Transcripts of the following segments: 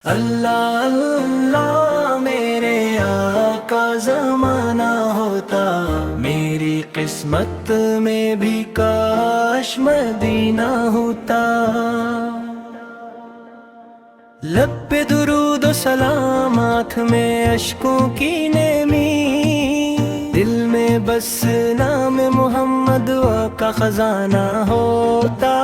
اللہ اللہ میرے آقا زمانہ ہوتا، میری قسمت میں بھی کاش مدینہ ہوتا۔ لب پہ درود و سلام، آنکھ میں اشکوں کی نمی، دل میں بس نام محمد کا خزانہ ہوتا۔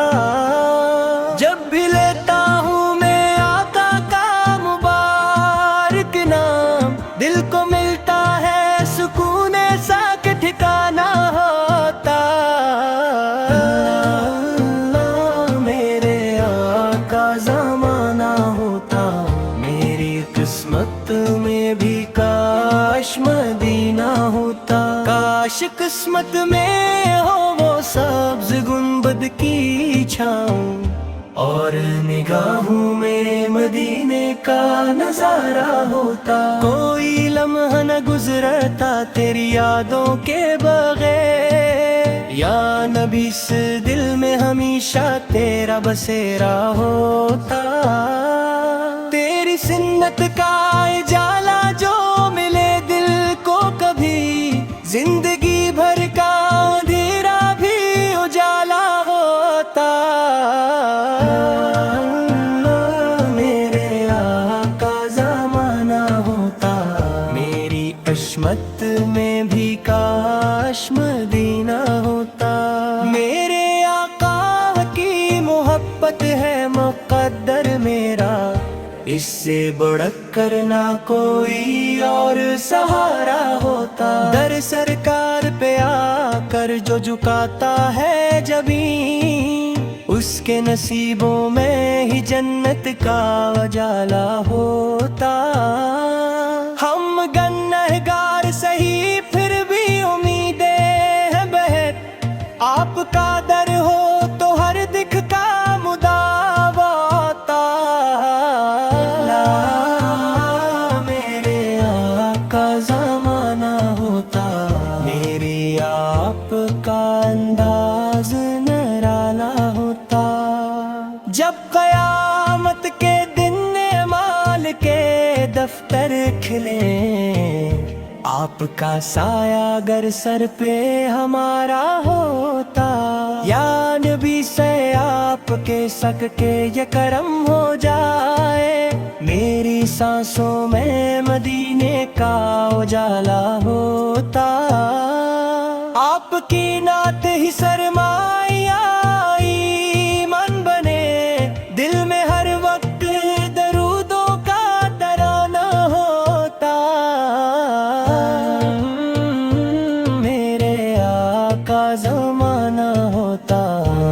جب بھی لیتا ہوں میں آقا کا مبارک نام، دل کو ملتا ہے سکون سا کہ ٹھکانہ ہوتا۔ اللہ میرے آقا زمانہ ہوتا، میری قسمت میں بھی کاش مدینہ ہوتا۔ کاش قسمت میں ہو وہ سبز گنبد کی چھاؤں، اور نگاہوں میں مدینے کا نظارہ ہوتا۔ کوئی لمحہ نہ گزرتا تیری یادوں کے بغیر، یا نبی اس دل میں ہمیشہ تیرا بسیرا ہوتا۔ تیری سنت کا اجالا جو ملے دل کو کبھی، زندگی بھر کا اندھیرا بھی اجالا ہوتا۔ میرے آقا زمانہ ہوتا، میری قسمت میں بھی کاش مدینہ ہوتا۔ میرے آقا کی محبت ہے مقدر میرا، اس سے بڑھ کر نہ کوئی اور سہارا ہوتا۔ در سرکار پہ آ کر جو جھکاتا ہے جبیں، اس کے نصیبوں میں ہی جنت کا اجالا ہوتا۔ ہم گنہگار سہی پھر بھی امیدیں ہیں بہت، آپ کا در ہو تو ہر دکھ کا مداوا ہوتا۔ میرے آقا زمانہ ہوتا، میری آپ کا انداز نرالا ہوتا۔ جب قیامت کے دن اعمال کے دفتر کھلے، آپ کا سایہ اگر سر پہ ہمارا ہوتا، یا نبی سے آپ کے سک کے یہ کرم ہو جائے، میری سانسوں میں مدینے کا اجالا ہوتا۔ آپ کی نعت ہی سرمایہ ایمان بنے، دل میں ہر وقت درودوں کا ترانہ ہوتا۔ میرے آقا زمانہ ہوتا،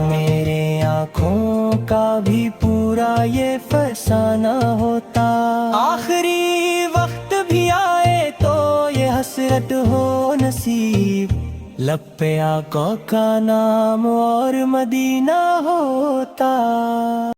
میرے آنکھوں کا بھی پورا یہ فسانہ ہوتا۔ آخری وقت بھی آئے تو یہ حسرت ہو نصیب، لب پہ آقا کا نام اور مدینہ ہوتا۔